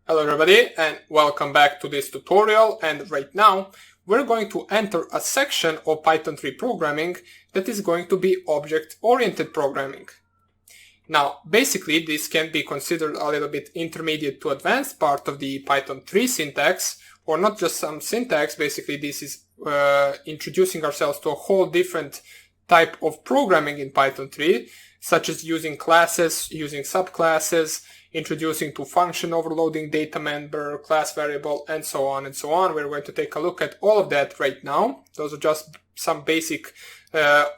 Hello everybody and welcome back to this tutorial, and right now we're going to enter a section of Python 3 programming that is going to be object-oriented programming. Now basically this can be considered a little bit intermediate to advanced part of the Python 3 syntax, or not just some syntax. Basically this is introducing ourselves to a whole different type of programming in Python 3, such as using classes, using subclasses, introducing to function overloading, data member, class variable, and so on and so on. We're going to take a look at all of that right now. Those are just some basic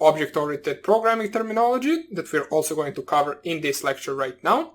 object-oriented programming terminology that we're also going to cover in this lecture right now.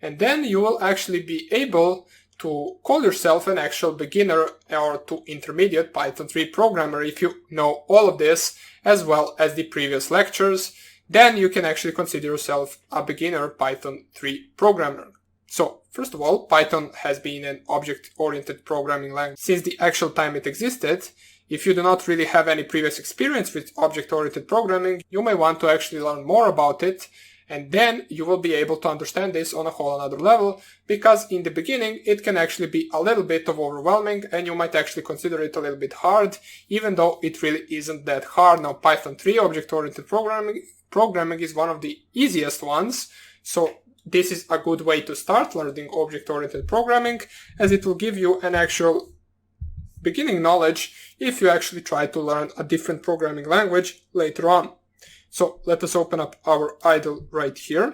And then you will actually be able to call yourself an actual beginner or to intermediate Python 3 programmer if you know all of this as well as the previous lectures. Then you can actually consider yourself a beginner Python 3 programmer. So, first of all, Python has been an object-oriented programming language since the actual time it existed. If you do not really have any previous experience with object-oriented programming, you may want to actually learn more about it, and then you will be able to understand this on a whole another level, because in the beginning it can actually be a little bit of overwhelming and you might actually consider it a little bit hard, even though it really isn't that hard. Now Python 3 object-oriented programming is one of the easiest ones, so this is a good way to start learning object-oriented programming, as it will give you an actual beginning knowledge if you actually try to learn a different programming language later on. So let us open up our idle right here.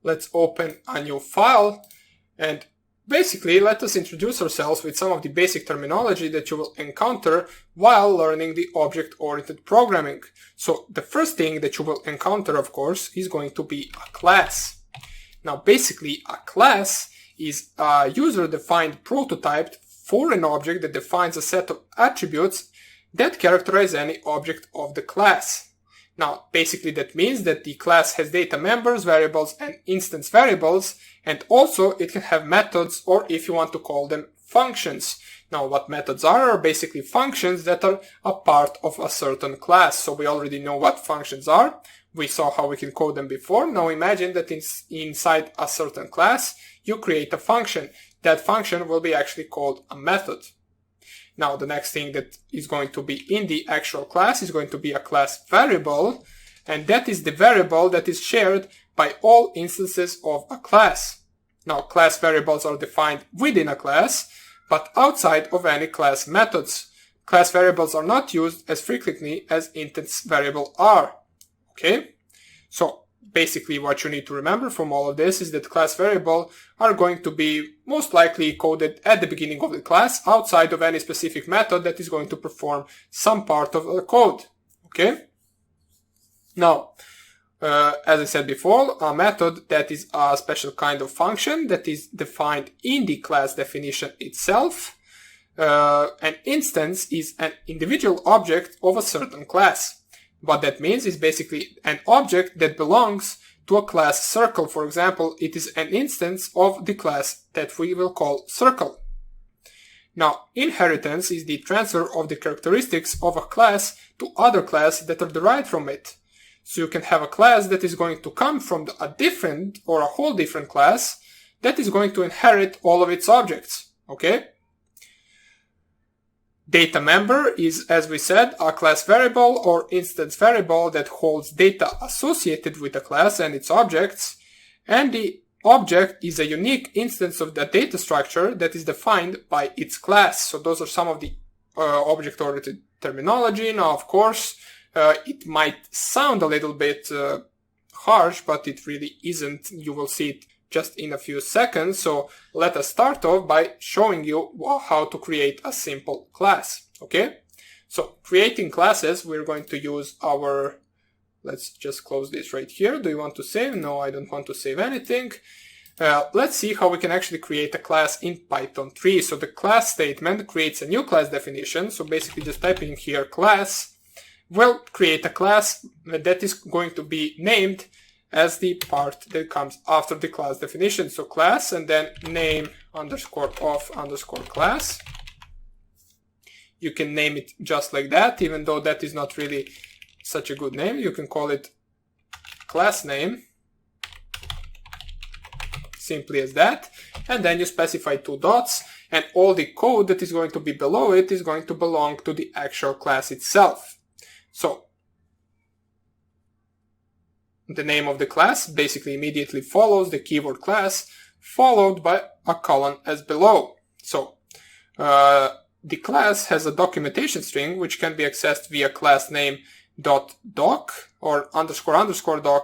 Let's open a new file, and basically let us introduce ourselves with some of the basic terminology that you will encounter while learning the object-oriented programming. So the first thing that you will encounter, of course, is going to be a class. Now basically a class is a user-defined prototype for an object that defines a set of attributes that characterize any object of the class. Now, basically that means that the class has data members, variables, and instance variables, and also it can have methods, or if you want to call them, functions. Now, what methods are basically functions that are a part of a certain class. So we already know what functions are. We saw how we can code them before. Now imagine that inside a certain class, you create a function. That function will be actually called a method. Now, the next thing that is going to be in the actual class is going to be a class variable, and that is the variable that is shared by all instances of a class. Now, class variables are defined within a class, but outside of any class methods. Class variables are not used as frequently as instance variables are. Okay? So, basically what you need to remember from all of this is that class variables are going to be most likely coded at the beginning of the class outside of any specific method that is going to perform some part of the code. Okay? Now, as I said before, a method that is a special kind of function that is defined in the class definition itself. An instance is an individual object of a certain class. What that means is basically an object that belongs to a class circle. For example, it is an instance of the class that we will call circle. Now, inheritance is the transfer of the characteristics of a class to other classes that are derived from it. So you can have a class that is going to come from a different or a whole different class that is going to inherit all of its objects. Okay? Data member is, as we said, a class variable or instance variable that holds data associated with a class and its objects, and the object is a unique instance of the data structure that is defined by its class. So those are some of the object-oriented terminology. Now, of course, it might sound a little bit harsh, but it really isn't. You will see it just in a few seconds. So let us start off by showing you how to create a simple class. Okay? So creating classes, we're going to use our, let's just close this right here. Do you want to save? No, I don't want to save anything. Let's see how we can actually create a class in Python 3. So the class statement creates a new class definition. So basically just typing here class will create a class that is going to be named as the part that comes after the class definition. So class and then name underscore of underscore class. You can name it just like that, even though that is not really such a good name. You can call it class name simply as that. And then you specify 2 dots, and all the code that is going to be below it is going to belong to the actual class itself. So the name of the class basically immediately follows the keyword class, followed by a colon as below. So the class has a documentation string which can be accessed via class name .doc or __doc__,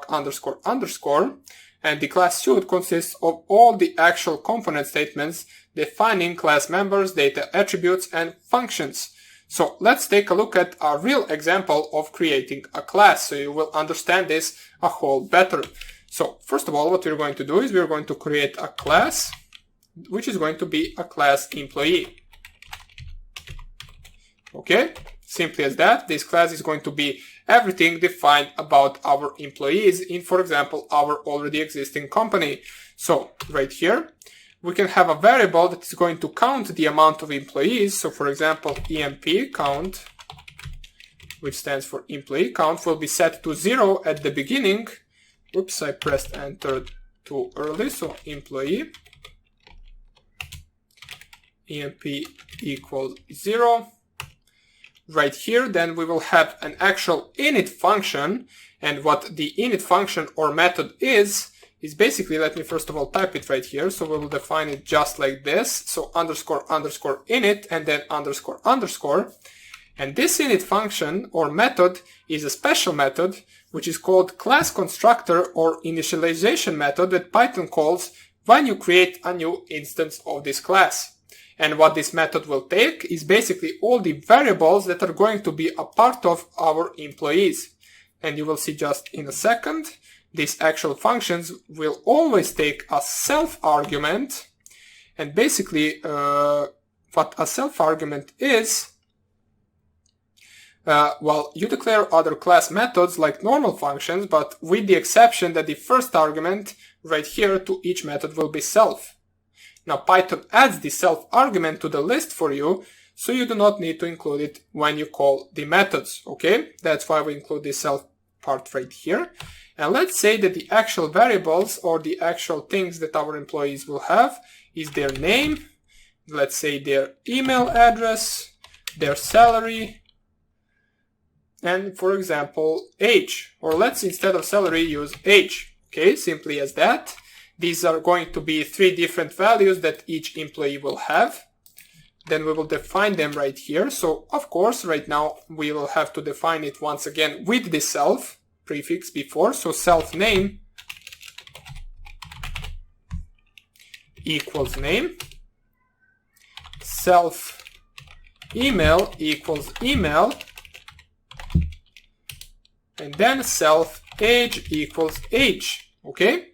and the class suite consists of all the actual component statements defining class members, data attributes, and functions. So let's take a look at a real example of creating a class so you will understand this a whole better. So first of all, what we're going to do is we're going to create a class which is going to be a class employee. Okay, simply as that. This class is going to be everything defined about our employees in, for example, our already existing company. So right here, we can have a variable that is going to count the amount of employees. So for example, emp count, which stands for employee count, will be set to 0 at the beginning. Oops, I pressed enter too early. So employee emp equals 0. Right here, then we will have an actual init function, and what the init function or method is basically, let me first of all type it right here, so we will define it just like this, so __init and then __, and this init function or method is a special method which is called class constructor or initialization method that Python calls when you create a new instance of this class. And what this method will take is basically all the variables that are going to be a part of our employees. And you will see just in a second, these actual functions will always take a self argument. And basically, what a self argument is, well, you declare other class methods like normal functions, but with the exception that the first argument right here to each method will be self. Now Python adds the self argument to the list for you, so you do not need to include it when you call the methods, okay? That's why we include the self part right here. And let's say that the actual variables or the actual things that our employees will have is their name, let's say their email address, their salary, and for example, age. Or let's instead of salary use age, okay? Simply as that. These are going to be 3 different values that each employee will have. Then we will define them right here. So of course, right now we will have to define it once again with the self prefix before. So self name equals name. Self email equals email. And then self age equals age. Okay?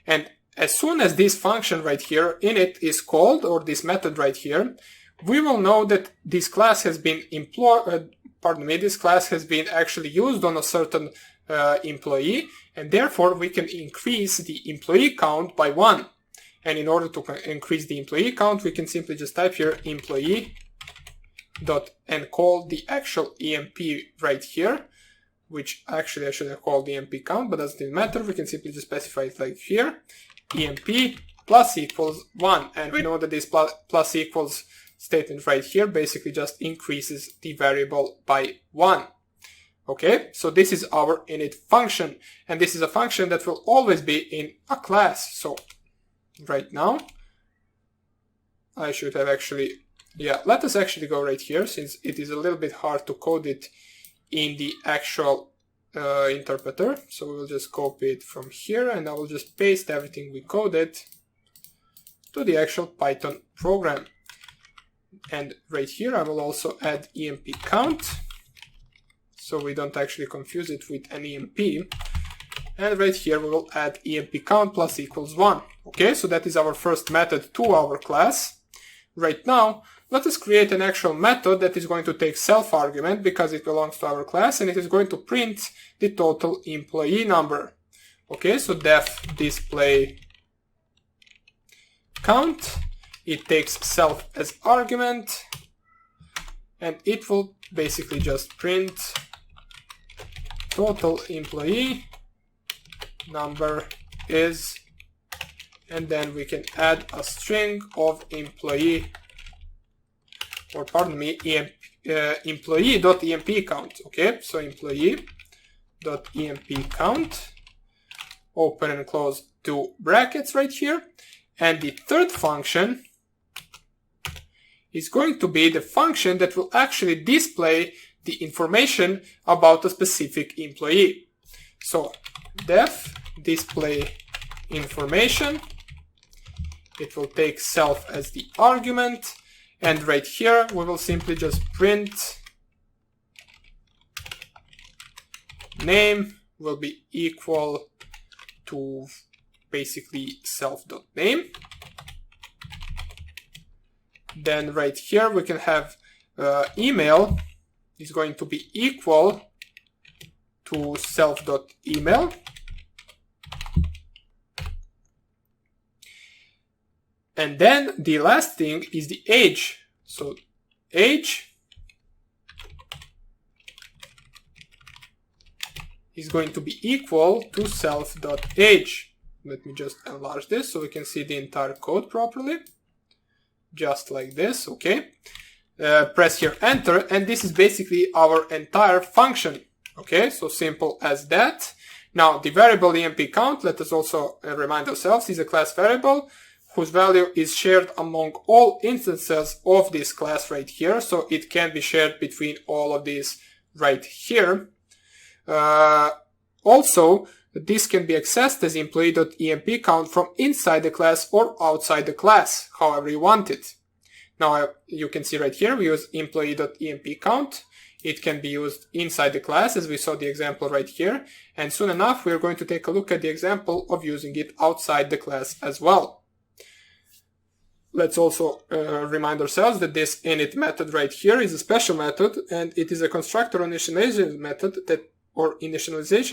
And as soon as this function right here, init, is called, or this method right here, we will know that this class has been this class has been actually used on a certain employee, and therefore we can increase the employee count by 1. And in order to increase the employee count, we can simply just type here employee dot and call the actual emp right here, which actually I should have called the emp count, but doesn't matter. We can simply just specify it like here, emp plus equals 1. And we know that this plus equals statement right here basically just increases the variable by 1. Okay, so this is our init function, and this is a function that will always be in a class. So right now, I should have actually, let us actually go right here, since it is a little bit hard to code it in the actual interpreter. So we will just copy it from here, and I will just paste everything we coded to the actual Python program. And right here I will also add emp count, so we don't actually confuse it with an emp. And right here we will add emp count plus equals 1. Okay, so that is our first method to our class. Right now, let us create an actual method that is going to take self argument because it belongs to our class, and it is going to print the total employee number. Okay, so def display count. It takes self as argument, and it will basically just print total employee number is, and then we can add a string of employee, or pardon me, employee.emp count. Okay, so employee.emp count, open and close two brackets right here. And the third function is going to be the function that will actually display the information about a specific employee. So def display information, it will take self as the argument, and right here we will simply just print name will be equal to basically self.name. Then right here we can have email is going to be equal to self.email. And then the last thing is the age. So age is going to be equal to self.age. Let me just enlarge this so we can see the entire code properly. Just like this, okay. Press here enter, and this is basically our entire function. Okay, so simple as that. Now the variable emp count, let us also remind ourselves, is a class variable whose value is shared among all instances of this class right here. So it can be shared between all of these right here. Also, this can be accessed as employee.emp count from inside the class or outside the class, however you want it. Now you can see right here we use employee.emp count. It can be used inside the class, as we saw the example right here. And soon enough we're going to take a look at the example of using it outside the class as well. Let's also remind ourselves that this init method right here is a special method, and it is a constructor initialization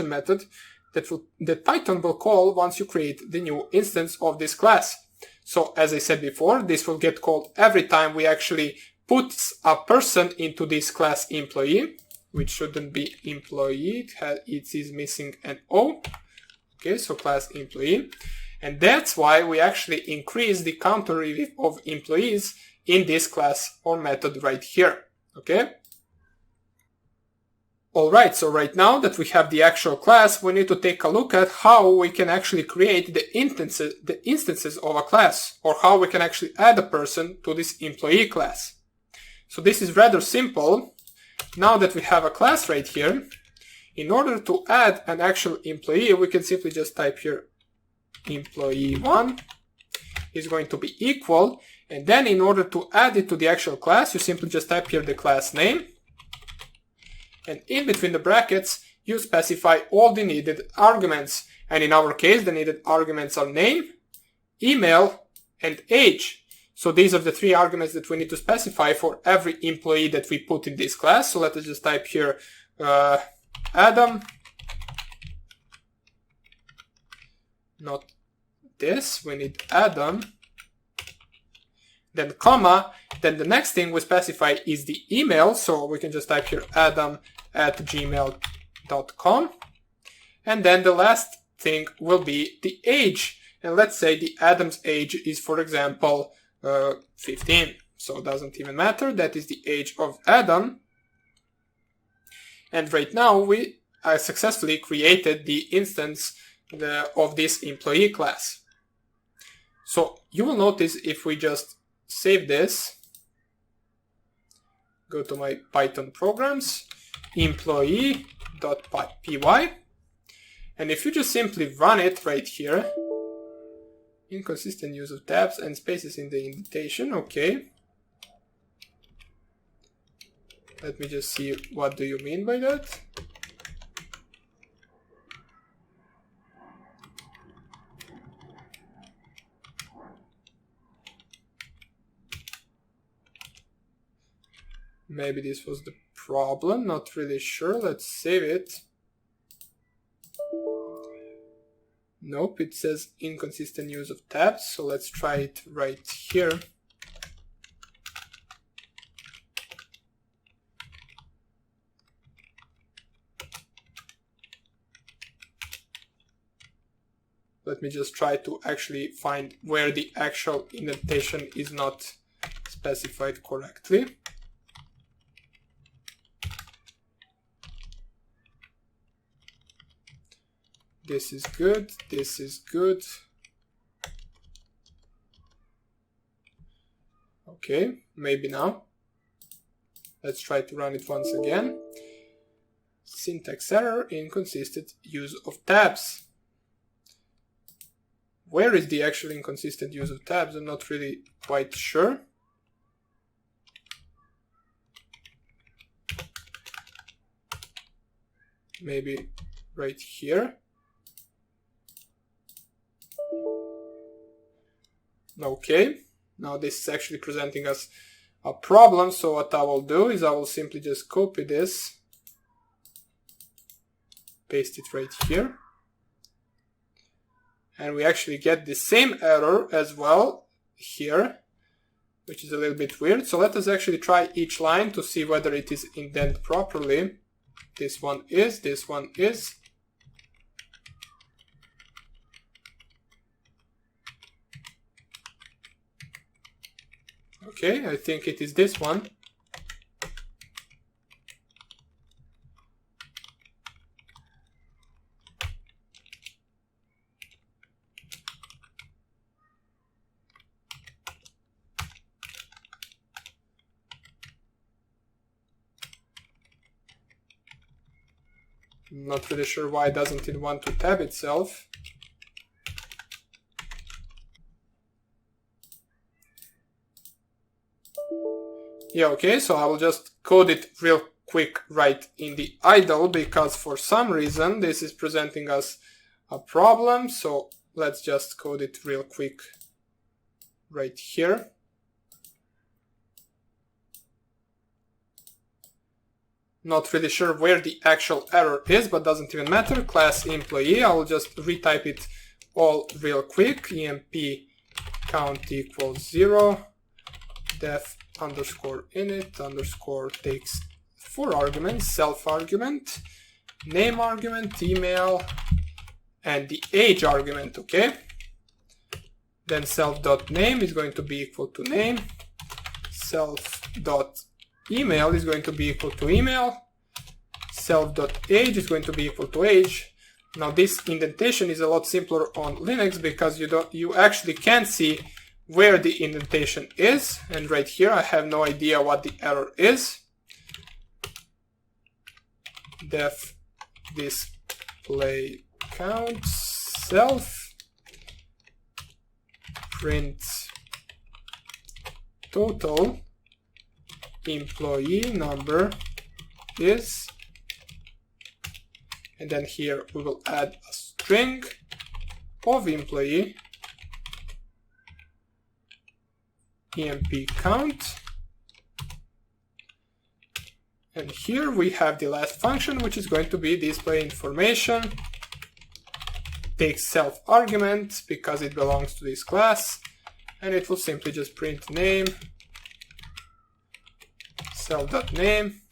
method that Python will call once you create the new instance of this class. So as I said before, this will get called every time we actually put a person into this class employee, which shouldn't be employee, it is missing an O. Okay, so class employee. And that's why we actually increase the counter of employees in this class or method right here. Okay. Alright, so right now that we have the actual class, we need to take a look at how we can actually create the instances of a class, or how we can actually add a person to this employee class. So this is rather simple. Now that we have a class right here, in order to add an actual employee, we can simply just type here employee1 is going to be equal, and then in order to add it to the actual class, you simply just type here the class name, and in between the brackets you specify all the needed arguments, and in our case the needed arguments are name, email, and age. So these are the three arguments that we need to specify for every employee that we put in this class. So let us just type here Adam, not this, we need Adam, then comma, then the next thing we specify is the email, so we can just type here adam@gmail.com, and then the last thing will be the age, and let's say the Adam's age is, for example, 15, so it doesn't even matter, that is the age of Adam. And right now we successfully created the instance of this employee class. So you will notice if we just save this, go to my Python programs, employee.py, and if you just simply run it right here, inconsistent use of tabs and spaces in the indentation, okay. Let me just see, what do you mean by that? Maybe this was the problem, not really sure. Let's save it. Nope, it says inconsistent use of tabs, so let's try it right here. Let me just try to actually find where the actual indentation is not specified correctly. This is good, this is good. Okay, maybe now. Let's try to run it once again. Syntax error, inconsistent use of tabs. Where is the actual inconsistent use of tabs? I'm not really quite sure. Maybe right here. Okay, now this is actually presenting us a problem, so what I will do is I will simply just copy this, paste it right here, and we actually get the same error as well here, which is a little bit weird. So let us actually try each line to see whether it is indented properly. This one is, this one is. Okay, I think it is this one. Not really sure why doesn't it want to tab itself. Yeah, okay, so I will just code it real quick right in the idle, because for some reason this is presenting us a problem. So let's just code it real quick right here. Not really sure where the actual error is, but doesn't even matter. Class employee, I will just retype it all real quick. emp count equals 0, def underscore init underscore takes 4 arguments, self argument, name argument, email, and the age argument, okay? Then self.name is going to be equal to name, self.email is going to be equal to email, self.age is going to be equal to age. Now this indentation is a lot simpler on Linux because you actually can't see where the indentation is, and right here I have no idea what the error is. Def display count self print total employee number is, and then here we will add a string of employee emp count, and here we have the last function, which is going to be display information, takes self argument because it belongs to this class, and it will simply just print name, self.name,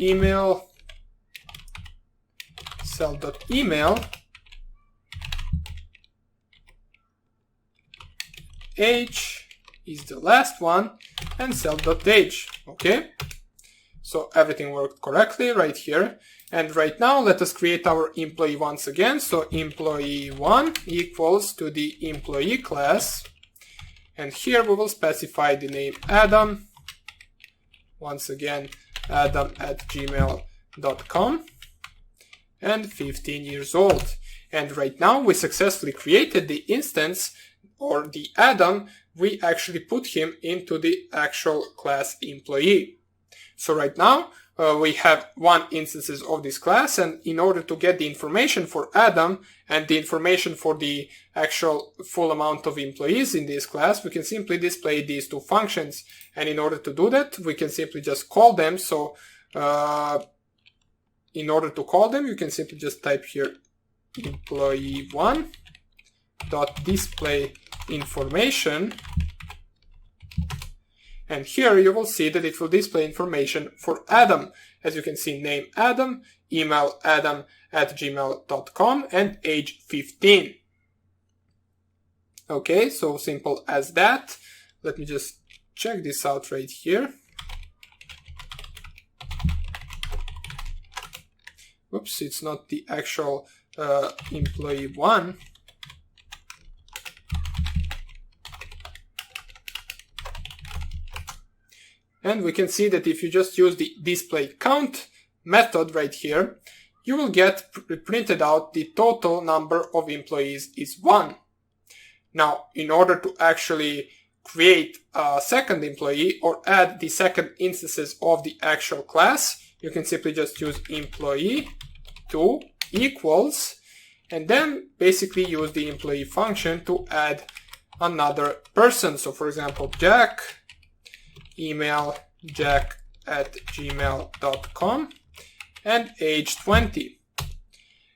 email, self.email, age is the last one, and self.age. Okay, so everything worked correctly right here. And right now let us create our employee once again. So employee1 equals to the employee class, and here we will specify the name Adam, once again adam@gmail.com, and 15 years old. And right now we successfully created the instance, or the Adam. We actually put him into the actual class employee. So right now we have 1 instances of this class, and in order to get the information for Adam and the information for the actual full amount of employees in this class, we can simply display these 2 functions. And in order to do that, we can simply just call them. So in order to call them, you can simply just type here employee1 dot display information, and here you will see that it will display information for Adam. As you can see, name Adam, email Adam, jack@gmail.com and age 15. Okay, so simple as that. Let me just check this out right here. Oops, it's not the actual employee one. And we can see that if you just use the display count method right here, you will get printed out the total number of employees is 1. Now, in order to actually create a second employee or add the second instances of the actual class, you can simply just use employee2 equals, and then basically use the employee function to add another person. So for example, Jack, email jack@gmail.com and age 20.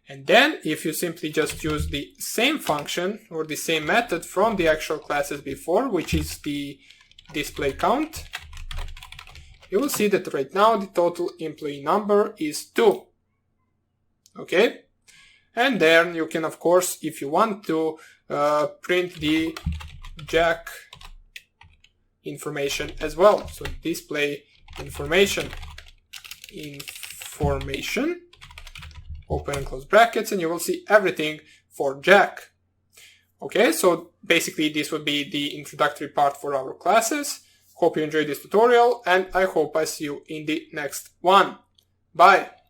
And then if you simply just use the same function or the same method from the actual classes before, which is the display count, you will see that right now the total employee number is 2. Okay? And then you can, of course, if you want to, print the Jack information as well. So display information, open and close brackets, and you will see everything for Jack. Okay, so basically this would be the introductory part for our classes. Hope you enjoyed this tutorial, and I hope I see you in the next one. Bye!